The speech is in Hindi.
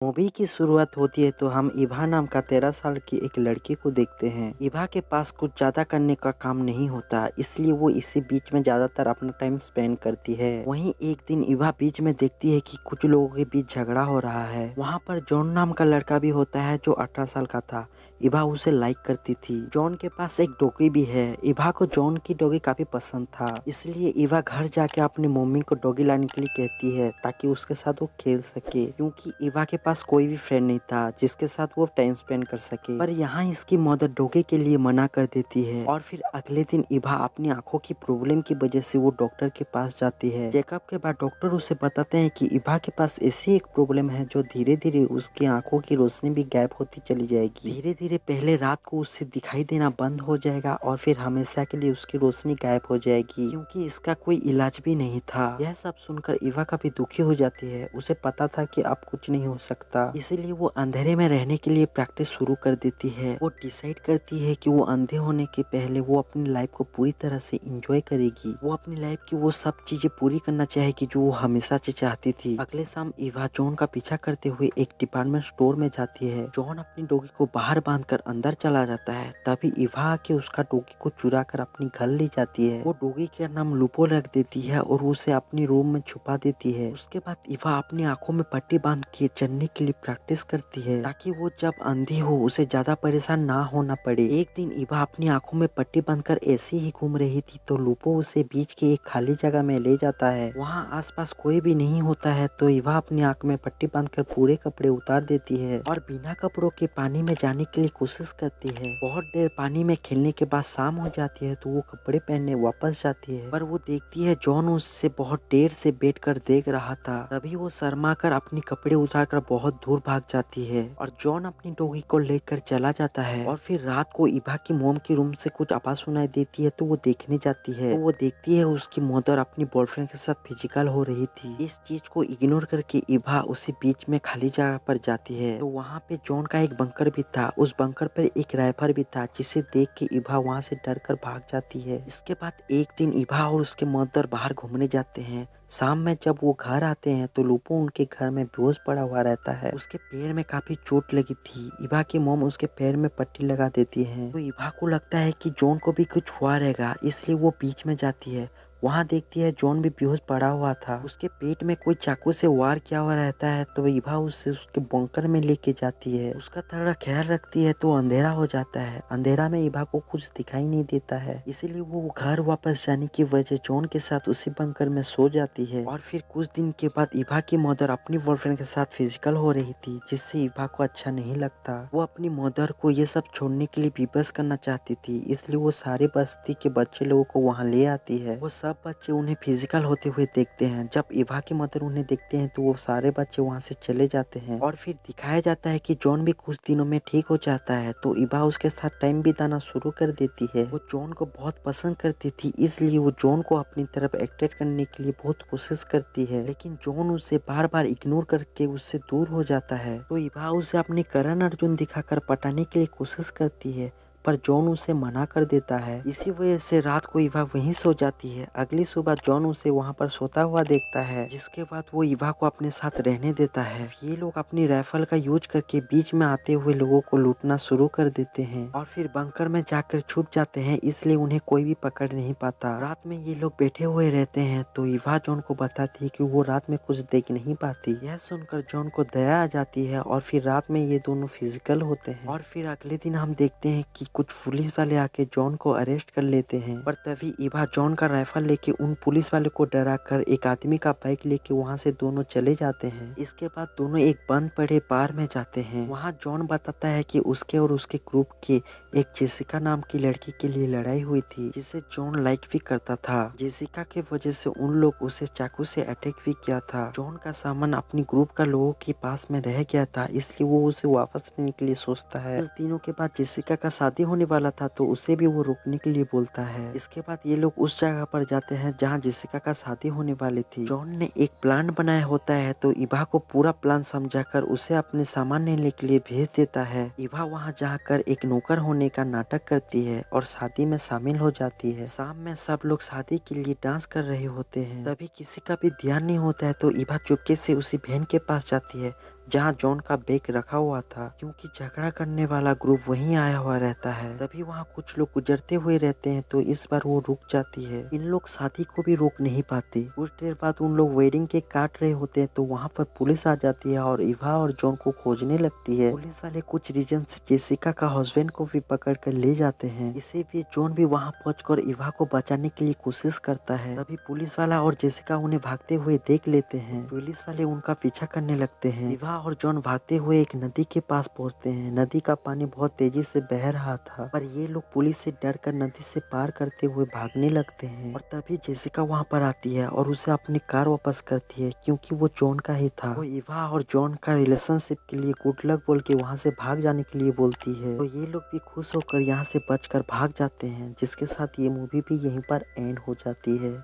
मूवी की शुरुआत होती है तो हम इभा नाम का 13 साल की एक लड़की को देखते हैं। इभा के पास कुछ ज्यादा करने का काम नहीं होता, इसलिए वो इसी बीच में ज्यादातर अपना टाइम स्पेंड करती है। वहीं एक दिन इभा बीच में देखती है कि कुछ लोगों के बीच झगड़ा हो रहा है। वहाँ पर जॉन नाम का लड़का भी होता है जो 18 साल का था। इभा उसे लाइक करती थी। जॉन के पास एक डॉगी भी है। इभा को जॉन की डॉगी काफी पसंद था, इसलिए इभा घर जाके अपनी मम्मी को डॉगी लाने के लिए कहती है ताकि उसके साथ वो खेल सके, क्योंकि इभा के पास कोई भी फ्रेंड नहीं था जिसके साथ वो टाइम स्पेंड कर सके। पर यहाँ इसकी मदर डॉगी के लिए मना कर देती है और फिर अगले दिन इभा अपनी आंखों की प्रॉब्लम की वजह से वो डॉक्टर के पास जाती है। चेकअप के बाद डॉक्टर उसे बताते हैं कि इभा के पास ऐसी एक प्रॉब्लम है जो धीरे धीरे उसकी आंखों की रोशनी भी गायब होती चली जाएगी। धीरे धीरे पहले रात को उससे दिखाई देना बंद हो जाएगा और फिर हमेशा के लिए उसकी रोशनी गायब हो जाएगी, क्योंकि इसका कोई इलाज भी नहीं था। यह सब सुनकर इभा काफी दुखी हो जाती है। उसे पता था कि अब कुछ नहीं हो सकता, इसीलिए वो अंधेरे में रहने के लिए प्रैक्टिस शुरू कर देती है। वो डिसाइड करती है कि वो अंधे होने के पहले वो अपनी लाइफ को पूरी तरह से एंजॉय करेगी। वो अपनी लाइफ की वो सब चीजें पूरी करना चाहेगी जो वो हमेशा से चाहती थी। अगले शाम इभा जॉन का पीछा करते हुए एक डिपार्टमेंट स्टोर में जाती है। जॉन अपनी डॉगी को बाहर बांधकर अंदर चला जाता है। तभी इभा आके उसका डॉगी को चुरा कर अपनी घर ले जाती है। वो डॉगी का नाम लूपो रख देती है और उसे अपनी रूम में छुपा देती है। उसके बाद इभा अपनी आंखों में पट्टी बांध के चलने के लिए प्रैक्टिस करती है ताकि वो जब अंधी हो उसे ज्यादा परेशान ना होना पड़े। एक दिन इभा अपनी आंखों में पट्टी बांधकर ऐसे ही घूम रही थी तो लूपो उसे बीच के एक खाली जगह में ले जाता है। वहाँ आसपास कोई भी नहीं होता है तो इभा अपनी आंख में पट्टी बांधकर पूरे कपड़े उतार देती है और बिना कपड़ों के पानी में जाने के लिए कोशिश करती है। बहुत देर पानी में खेलने के बाद शाम हो जाती है तो वो कपड़े पहनने वापस जाती है, पर वो देखती है जॉन उससे बहुत देर से बैठकर देख रहा था। तभी वो शर्मा कर अपने कपड़े उतारकर बहुत दूर भाग जाती है और जॉन अपनी डॉगी को लेकर चला जाता है। और फिर रात को इभा की मोम की रूम से कुछ आवाज सुनाई देती है तो वो देखने जाती है। तो वो देखती है उसकी मदर अपनी बॉयफ्रेंड के साथ फिजिकल हो रही थी। इस चीज को इग्नोर करके इभा उसी बीच में खाली जगह पर जाती है। तो वहाँ पे जॉन का एक बंकर भी था। उस बंकर पर एक राइफल भी था जिसे देख के इभा वहाँ से डर कर भाग जाती है। इसके बाद एक दिन इभा और उसके मदर बाहर घूमने जाते हैं। शाम में जब वो घर आते हैं तो लूपो उनके घर में बेहोश पड़ा हुआ रहता है। उसके पैर में काफी चोट लगी थी। इभा की मोम उसके पैर में पट्टी लगा देती है। तो इभा को लगता है कि जॉन को भी कुछ हुआ रहेगा, इसलिए वो बीच में जाती है। वहाँ देखती है जॉन भी बेहोश पड़ा हुआ था। उसके पेट में कोई चाकू से वार किया हुआ रहता है तो इभा उससे उसके बंकर में लेके जाती है। उसका थोड़ा ख्याल रखती है तो अंधेरा हो जाता है। अंधेरा में इभा को कुछ दिखाई नहीं देता है, इसीलिए वो घर वापस जाने की वजह जॉन के साथ उसी बंकर में सो जाती है। और फिर कुछ दिन के बाद इभा की मदर अपनी बॉयफ्रेंड के साथ फिजिकल हो रही थी, जिससे इभा को अच्छा नहीं लगता। वो अपनी मदर को ये सब छोड़ने के लिए विवश करना चाहती थी, इसलिए वो सारे बस्ती के बच्चे लोगों को वहाँ ले आती है। वो सब बच्चे उन्हें फिजिकल होते हुए देखते हैं। जब इभा की मदर उन्हें देखते हैं तो वो सारे बच्चे वहाँ से चले जाते हैं। और फिर दिखाया जाता है कि जॉन भी कुछ दिनों में ठीक हो जाता है तो इभा उसके साथ टाइम बिताना शुरू कर देती है। वो जॉन को बहुत पसंद करती थी, इसलिए वो जॉन को अपनी तरफ अट्रैक्ट करने के लिए बहुत कोशिश करती है, लेकिन जॉन उसे बार बार इग्नोर करके उससे दूर हो जाता है। तो इभा उसे अपने करण अर्जुन दिखाकर पटाने के लिए कोशिश करती है, पर जॉन उसे मना कर देता है। इसी वजह से रात को इभा वहीं सो जाती है। अगली सुबह जॉन उसे वहां पर सोता हुआ देखता है, जिसके बाद वो इभा को अपने साथ रहने देता है। ये लोग अपनी राइफल का यूज करके बीच में आते हुए लोगों को लूटना शुरू कर देते हैं और फिर बंकर में जाकर छुप जाते हैं, इसलिए उन्हें कोई भी पकड़ नहीं पाता। रात में ये लोग बैठे हुए रहते हैं तो इभा जॉन को बताती है कि वो रात में कुछ देख नहीं पाती। यह सुनकर जॉन को दया आ जाती है और फिर रात में ये दोनों फिजिकल होते हैं। और फिर अगले दिन हम देखते हैं कि कुछ पुलिस वाले आके जॉन को अरेस्ट कर लेते हैं, पर तभी इभा जॉन का राइफल लेके उन पुलिस वाले को डरा कर एक आदमी का बाइक लेके वहाँ से दोनों चले जाते हैं। इसके बाद दोनों एक बंद पड़े बार में जाते हैं। वहाँ जॉन बताता है कि उसके और उसके ग्रुप के एक जेसिका नाम की लड़की के लिए लड़ाई हुई थी, जिसे जॉन लाइक भी करता था। जेसिका के वजह से उन लोग उसे चाकू से अटैक भी किया था। जॉन का सामान अपनी ग्रुप का लोगों के पास में रह गया था, इसलिए वो उसे वापस लेने के लिए सोचता है। कुछ दिनों के बाद जेसिका का शादी होने वाला था तो उसे भी वो रोकने के लिए बोलता है। इसके बाद ये लोग उस जगह पर जाते हैं जहाँ जेसिका का शादी होने वाली थी। जॉन ने एक प्लान बनाया होता है तो इभा को पूरा प्लान समझाकर उसे अपने सामान लेने के लिए भेज देता है। इभा वहाँ जाकर एक नौकर होने का नाटक करती है और शादी में शामिल हो जाती है। शाम में सब लोग शादी के लिए डांस कर रहे होते हैं, तभी किसी का भी ध्यान नहीं होता है तो इभा चुपके से उसी बहन के पास जाती है। जहाँ जॉन का बैग रखा हुआ था, क्योंकि झगड़ा करने वाला ग्रुप वहीं आया हुआ रहता है। तभी वहाँ कुछ लोग गुजरते हुए रहते हैं, तो इस बार वो रुक जाती है। इन लोग शादी को भी रोक नहीं पाते। कुछ देर बाद उन लोग वेडिंग केक काट रहे होते हैं, तो वहाँ पर पुलिस आ जाती है और इवा और जॉन को खोजने लगती है। पुलिस वाले कुछ रीजन से जेसिका का हस्बैंड को भी पकड़ कर ले जाते हैं। इसी बीच जॉन भी वहाँ पहुंचकर इवा को बचाने के लिए कोशिश करता है। तभी पुलिस वाला और जेसिका उन्हें भागते हुए देख लेते हैं। पुलिस वाले उनका पीछा करने लगते हैं। इवा और जॉन भागते हुए एक नदी के पास पहुंचते हैं। नदी का पानी बहुत तेजी से बह रहा था, पर ये लोग पुलिस से डरकर नदी से पार करते हुए भागने लगते हैं। और तभी जेसिका वहाँ पर आती है और उसे अपनी कार वापस करती है, क्योंकि वो जॉन का ही था। वो इवा और जॉन का रिलेशनशिप के लिए गुड लक बोल के वहाँ से भाग जाने के लिए बोलती है। तो ये लोग भी खुश होकर यहाँ से बचकर भाग जाते हैं, जिसके साथ ये मूवी भी यहीं पर एंड हो जाती है।